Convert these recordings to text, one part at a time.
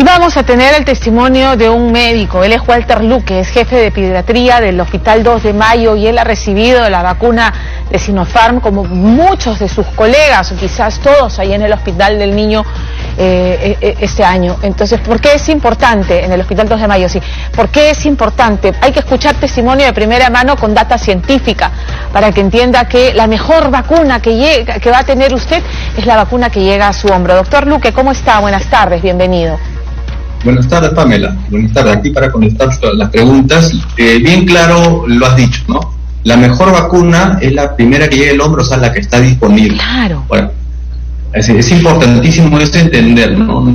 Vamos a tener el testimonio de un médico. Él es Walter Luque, es jefe de pediatría del Hospital 2 de Mayo y él ha recibido la vacuna de Sinopharm como muchos de sus colegas, o quizás todos ahí en el Hospital del Niño este año. Entonces, ¿por qué es importante en el Hospital 2 de Mayo? Sí, ¿por qué es importante? Hay que escuchar testimonio de primera mano con data científica para que entienda que la mejor vacuna que va a tener usted es la vacuna que llega a su hombro. Doctor Luque, ¿cómo está? Buenas tardes, bienvenido. Buenas tardes, Pamela. Buenas tardes. Aquí para contestar todas las preguntas. Bien claro lo has dicho, ¿no? La mejor vacuna es la primera que llega al hombro, o sea, la que está disponible. Claro. Bueno, es importantísimo esto entender, ¿no?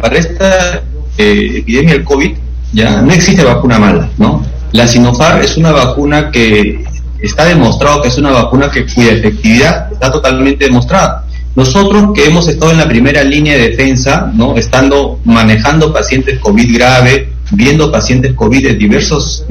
Para esta epidemia del COVID ya no existe vacuna mala, ¿no? La Sinopharm es una vacuna que está demostrado que es una vacuna cuya efectividad está totalmente demostrada. Nosotros que hemos estado en la primera línea de defensa, ¿no? Estando manejando pacientes COVID grave, viendo pacientes COVID de diversos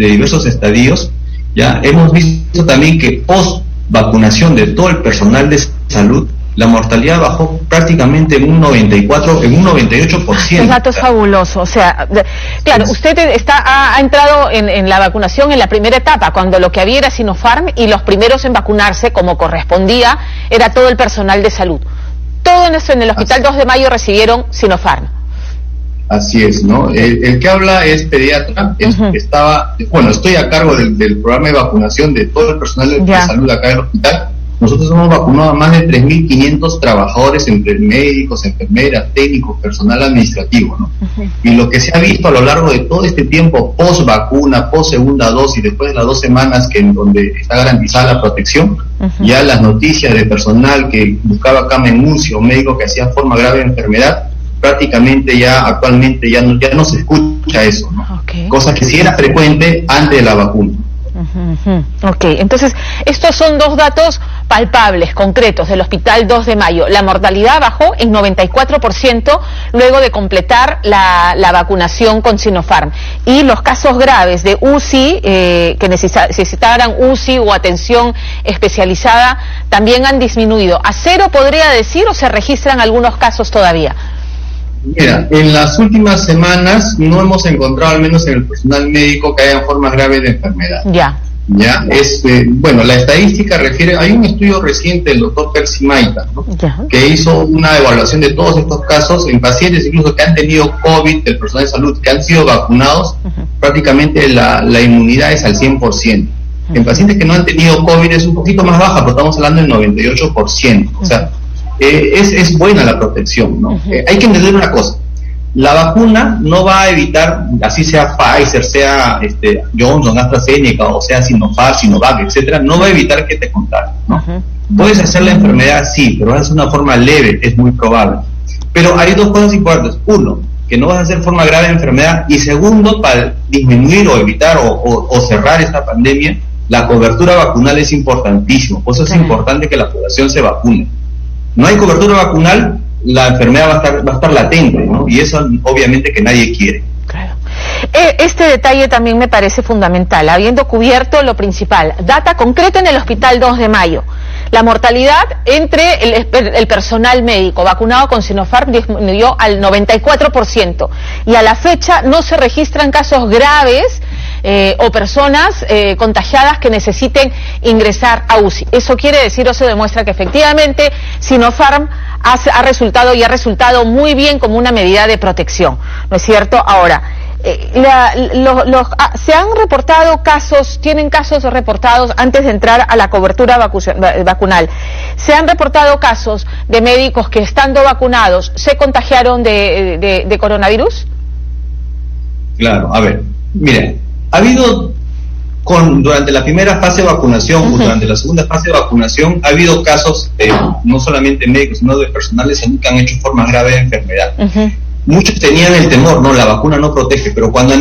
estadios, ya hemos visto también que post vacunación de todo el personal de salud, la mortalidad bajó prácticamente en un 98%. El dato es fabuloso. O sea, claro, usted ha entrado en la vacunación en la primera etapa, cuando lo que había era Sinopharm y los primeros en vacunarse, como correspondía, era todo el personal de salud. Todo en el Hospital 2 de Mayo recibieron Sinopharm. Así es, ¿no? El que habla es pediatra, estoy a cargo del programa de vacunación de todo el personal de salud acá del hospital. Nosotros hemos vacunado a más de 3.500 trabajadores, entre médicos, enfermeras, técnicos, personal administrativo, ¿no? Y lo que se ha visto a lo largo de todo este tiempo, post vacuna, post segunda dosis, después de las 2 semanas en donde está garantizada la protección, ya las noticias de personal que buscaba cama en UCI o médico que hacía forma grave de enfermedad, prácticamente ya actualmente ya no se escucha eso, ¿no? Cosa que sí era frecuente antes de la vacuna. Ok, entonces estos son dos datos palpables, concretos del Hospital 2 de Mayo. La mortalidad bajó en 94% luego de completar la vacunación con Sinopharm. Y los casos graves de UCI, que necesitaran UCI o atención especializada, también han disminuido. ¿A cero podría decir o se registran algunos casos todavía? Mira, en las últimas semanas no hemos encontrado, al menos en el personal médico, que haya formas graves de enfermedad. Ya, la estadística refiere, hay un estudio reciente del doctor Percy Maita, ¿no? Que hizo una evaluación de todos estos casos en pacientes incluso que han tenido COVID, del personal de salud, que han sido vacunados, prácticamente la inmunidad es al 100%. En pacientes que no han tenido COVID es un poquito más baja, pero estamos hablando del 98%, o sea, es buena la protección, ¿no? Hay que entender una cosa: la vacuna no va a evitar, así sea Pfizer, sea Johnson, AstraZeneca, o sea Sinopharm, Sinovac, etcétera, no va a evitar que te contagies, ¿no? Puedes hacer la enfermedad, sí, pero vas a hacer una forma leve, es muy probable. Pero hay dos cosas importantes: uno, que no vas a hacer forma grave de enfermedad, y segundo, para disminuir o evitar o cerrar esta pandemia, la cobertura vacunal es importantísimo. Por eso es importante que la población se vacune. No hay cobertura vacunal, la enfermedad va a estar latente, ¿no? Y eso obviamente que nadie quiere. Claro. Este detalle también me parece fundamental, habiendo cubierto lo principal. Data concreta en el Hospital 2 de Mayo. La mortalidad entre el personal médico vacunado con Sinopharm disminuyó al 94%. Y a la fecha no se registran casos graves o personas contagiadas que necesiten ingresar a UCI. Eso quiere decir o se demuestra que efectivamente Sinopharm ha resultado muy bien como una medida de protección, ¿no es cierto? Ahora, se han reportado casos, tienen casos reportados antes de entrar a la cobertura vacunal. Se han reportado casos de médicos que estando vacunados se contagiaron de coronavirus. Claro, a ver, mire, ha habido durante la primera fase de vacunación o durante la segunda fase de vacunación ha habido casos no solamente médicos sino de personal de salud que han hecho formas graves de enfermedad. Muchos tenían el temor, no, la vacuna no protege, pero cuando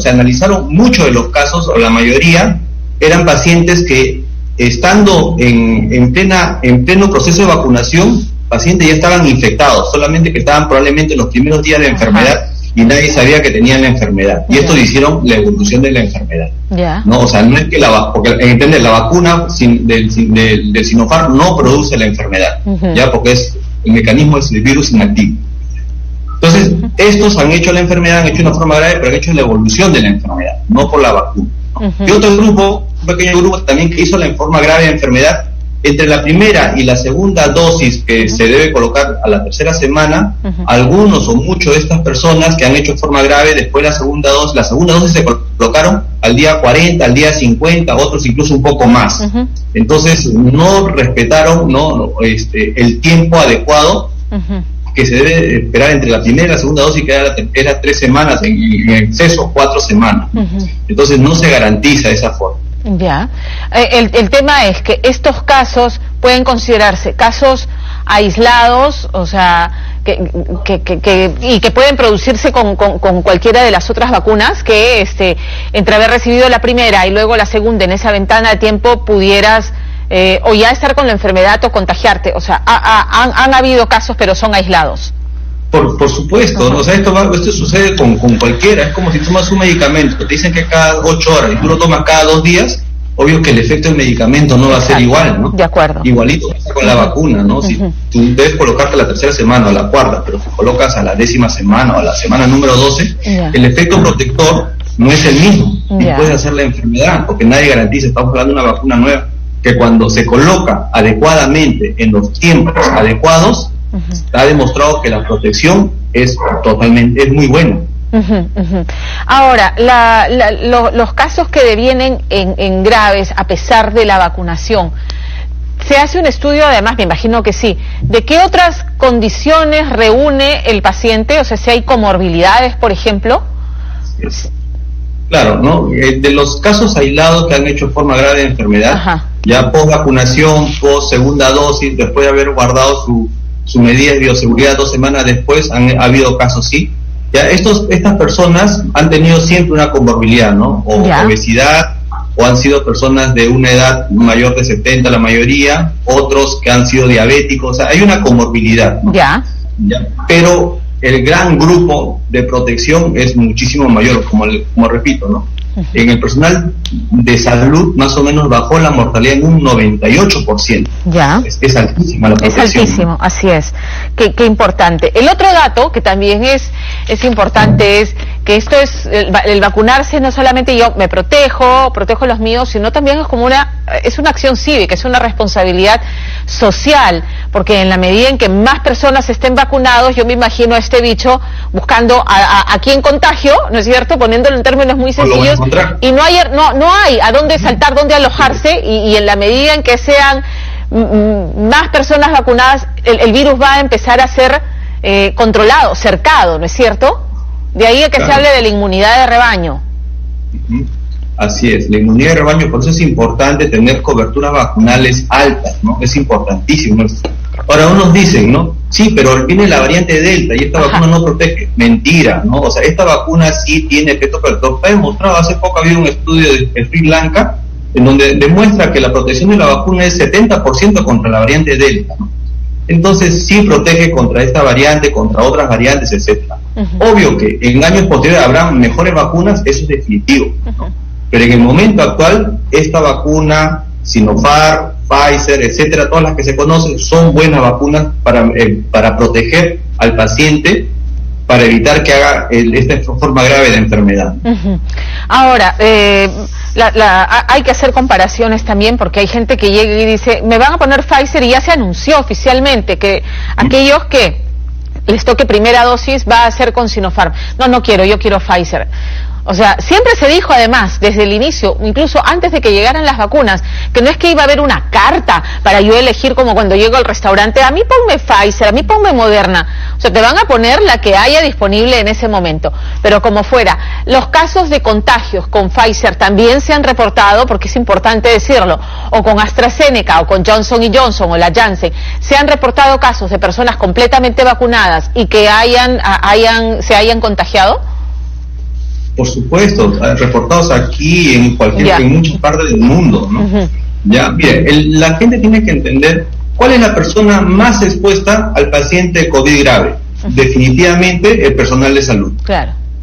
se analizaron muchos de los casos, o la mayoría, eran pacientes que estando en pleno proceso de vacunación, pacientes ya estaban infectados, solamente que estaban probablemente en los primeros días de enfermedad y nadie sabía que tenían la enfermedad. Y esto hicieron la evolución de la enfermedad. ¿No? O sea, no es que porque entender, la vacuna del Sinopharm no produce la enfermedad, ya, porque el mecanismo es el virus inactivo. Entonces, estos han hecho la enfermedad, han hecho una forma grave, pero han hecho la evolución de la enfermedad, no por la vacuna, ¿no? Y otro grupo, un pequeño grupo también que hizo la forma grave de enfermedad, entre la primera y la segunda dosis que se debe colocar a la tercera semana, algunos o muchos de estas personas que han hecho forma grave después de la segunda dosis se colocaron al día 40, al día 50, otros incluso un poco más. Entonces no respetaron el tiempo adecuado que se debe esperar entre la primera y la segunda dosis, que era 3 semanas, en exceso 4 semanas. Entonces no se garantiza esa forma. Ya. El tema es que estos casos pueden considerarse casos aislados, o sea, que pueden producirse con cualquiera de las otras vacunas, que entre haber recibido la primera y luego la segunda en esa ventana de tiempo pudieras o ya estar con la enfermedad o contagiarte. O sea, han habido casos, pero son aislados. Por supuesto, o sea, esto sucede con cualquiera. Es como si tomas un medicamento, te dicen que cada 8 horas y tú lo tomas cada 2 días, obvio que el efecto del medicamento no va a ser igual, ¿no? De acuerdo. Igualito pasa con la vacuna, ¿no? Si tú debes colocarte la tercera semana o la cuarta, pero si colocas a la 10ª semana o a la semana número 12, el efecto protector no es el mismo. Y puedes hacer la enfermedad, porque nadie garantiza, estamos hablando de una vacuna nueva, que cuando se coloca adecuadamente en los tiempos adecuados, ha demostrado que la protección es muy buena. Ahora, los casos que devienen en graves a pesar de la vacunación, ¿se hace un estudio, además, me imagino que sí, de qué otras condiciones reúne el paciente? O sea, si hay comorbilidades, por ejemplo. Claro, ¿no? De los casos aislados que han hecho forma grave de enfermedad, ya post vacunación, post segunda dosis, después de haber guardado su medida de bioseguridad 2 semanas después, ha habido casos, sí. Ya estas personas han tenido siempre una comorbilidad, ¿no? O obesidad, o han sido personas de una edad mayor de 70, la mayoría, otros que han sido diabéticos, o sea, hay una comorbilidad, ¿no? Pero el gran grupo de protección es muchísimo mayor, como repito, ¿no? En el personal de salud, más o menos bajó la mortalidad en un 98%. Es altísima la protección. Es altísimo, así es. Qué importante. El otro dato que también es importante es que esto es el vacunarse, no solamente yo me protejo a los míos, sino también es como una acción cívica, es una responsabilidad social, porque en la medida en que más personas estén vacunados, yo me imagino a este bicho buscando a quién contagio, ¿no es cierto?, poniéndolo en términos muy sencillos, y no hay a dónde saltar, dónde alojarse, y en la medida en que sean más personas vacunadas, el virus va a empezar a ser controlado, cercado, ¿no es cierto? De ahí a que se hable de la inmunidad de rebaño. Así es, la inmunidad de rebaño, por eso es importante tener coberturas vacunales altas, ¿no? Es importantísimo. Ahora unos dicen, ¿no? Sí, pero viene la variante Delta y esta vacuna no protege. Mentira, ¿no? O sea, esta vacuna sí tiene efecto protector. Está demostrado, hace poco había un estudio de Sri Lanka en donde demuestra que la protección de la vacuna es 70% contra la variante Delta, ¿no? Entonces sí protege contra esta variante, contra otras variantes, etcétera. Obvio que en años posteriores habrá mejores vacunas, eso es definitivo, ¿no? Pero en el momento actual, esta vacuna, Sinopharm, Pfizer, etcétera, todas las que se conocen, son buenas vacunas para proteger al paciente, para evitar que haga esta forma grave de enfermedad. Ahora, hay que hacer comparaciones también, porque hay gente que llega y dice, me van a poner Pfizer, y ya se anunció oficialmente que aquellos que les toque primera dosis va a ser con Sinopharm. No quiero, yo quiero Pfizer. O sea, siempre se dijo además, desde el inicio, incluso antes de que llegaran las vacunas, que no es que iba a haber una carta para yo elegir, como cuando llego al restaurante, a mí ponme Pfizer, a mí ponme Moderna. O sea, te van a poner la que haya disponible en ese momento. Pero como fuera, los casos de contagios con Pfizer también se han reportado, porque es importante decirlo, o con AstraZeneca, o con Johnson & Johnson, o la Janssen, se han reportado casos de personas completamente vacunadas y que se hayan contagiado. Por supuesto, reportados aquí en muchas partes del mundo, ¿no? Ya, mire, la gente tiene que entender cuál es la persona más expuesta al paciente COVID grave. Definitivamente el personal de salud.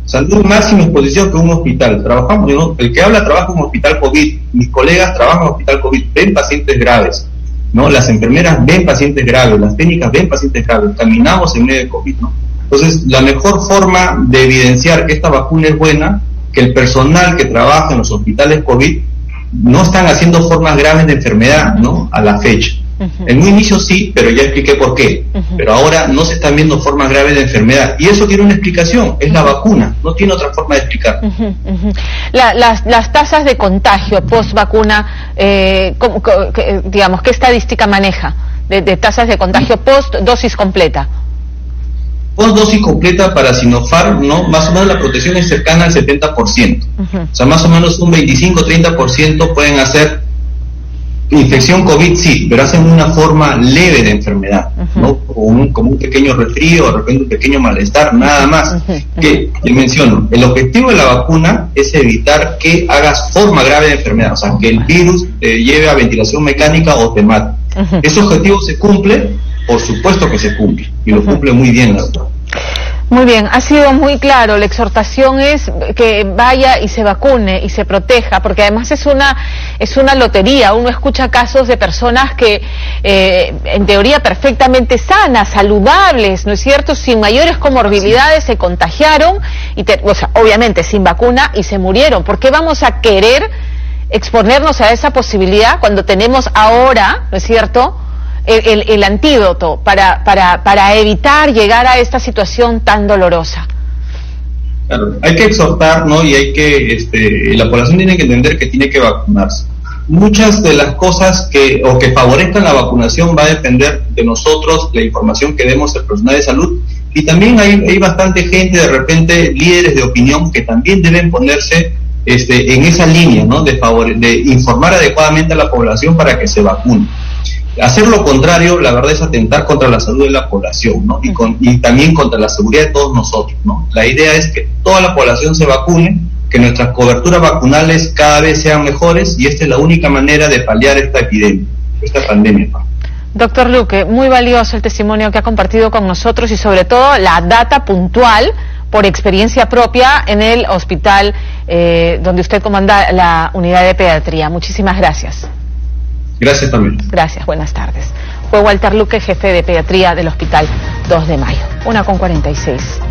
Salud, máxima exposición que un hospital. Trabajamos, ¿no? El que habla trabaja en un hospital COVID. Mis colegas trabajan en un hospital COVID, ven pacientes graves, ¿no? Las enfermeras ven pacientes graves, las técnicas ven pacientes graves. Caminamos en medio de COVID, ¿no? Entonces, la mejor forma de evidenciar que esta vacuna es buena, que el personal que trabaja en los hospitales COVID no están haciendo formas graves de enfermedad, ¿no?, a la fecha. En un inicio sí, pero ya expliqué por qué. Pero ahora no se están viendo formas graves de enfermedad. Y eso tiene una explicación, es la vacuna, no tiene otra forma de explicar. Las tasas de contagio post vacuna, digamos, ¿qué estadística maneja de tasas de contagio post dosis completa? Post dosis completa para Sinopharm, ¿no?, más o menos la protección es cercana al 70%. O sea, más o menos un 25-30% pueden hacer infección COVID, sí, pero hacen una forma leve de enfermedad, ¿no? Como un pequeño resfrío, de repente un pequeño malestar, nada más. Que menciono, el objetivo de la vacuna es evitar que hagas forma grave de enfermedad, o sea, que el virus te lleve a ventilación mecánica o te mate. Ese objetivo se cumple, por supuesto que se cumple, y lo cumple muy bien la doctora. Muy bien, ha sido muy claro. La exhortación es que vaya y se vacune y se proteja, porque además es una lotería. Uno escucha casos de personas que en teoría perfectamente sanas, saludables, ¿no es cierto?, sin mayores comorbilidades, se contagiaron, o sea, obviamente sin vacuna, y se murieron. ¿Por qué vamos a querer exponernos a esa posibilidad cuando tenemos ahora, ¿no es cierto?, el antídoto para evitar llegar a esta situación tan dolorosa? Claro, hay que exhortar, ¿no? Y hay que, la población tiene que entender que tiene que vacunarse. Muchas de las cosas que favorezcan la vacunación va a depender de nosotros, la información que demos al personal de salud, y también hay bastante gente, de repente, líderes de opinión, que también deben ponerse en esa línea, ¿no?, de informar adecuadamente a la población para que se vacune. Hacer lo contrario, la verdad, es atentar contra la salud de la población, ¿no?, y también contra la seguridad de todos nosotros, ¿no? La idea es que toda la población se vacune, que nuestras coberturas vacunales cada vez sean mejores, y esta es la única manera de paliar esta epidemia, esta pandemia. Doctor Luque, muy valioso el testimonio que ha compartido con nosotros, y sobre todo la data puntual por experiencia propia en el hospital donde usted comanda la unidad de pediatría. Muchísimas gracias. Gracias también. Gracias, buenas tardes. Fue Walter Luque, jefe de pediatría del Hospital 2 de Mayo. 1:46.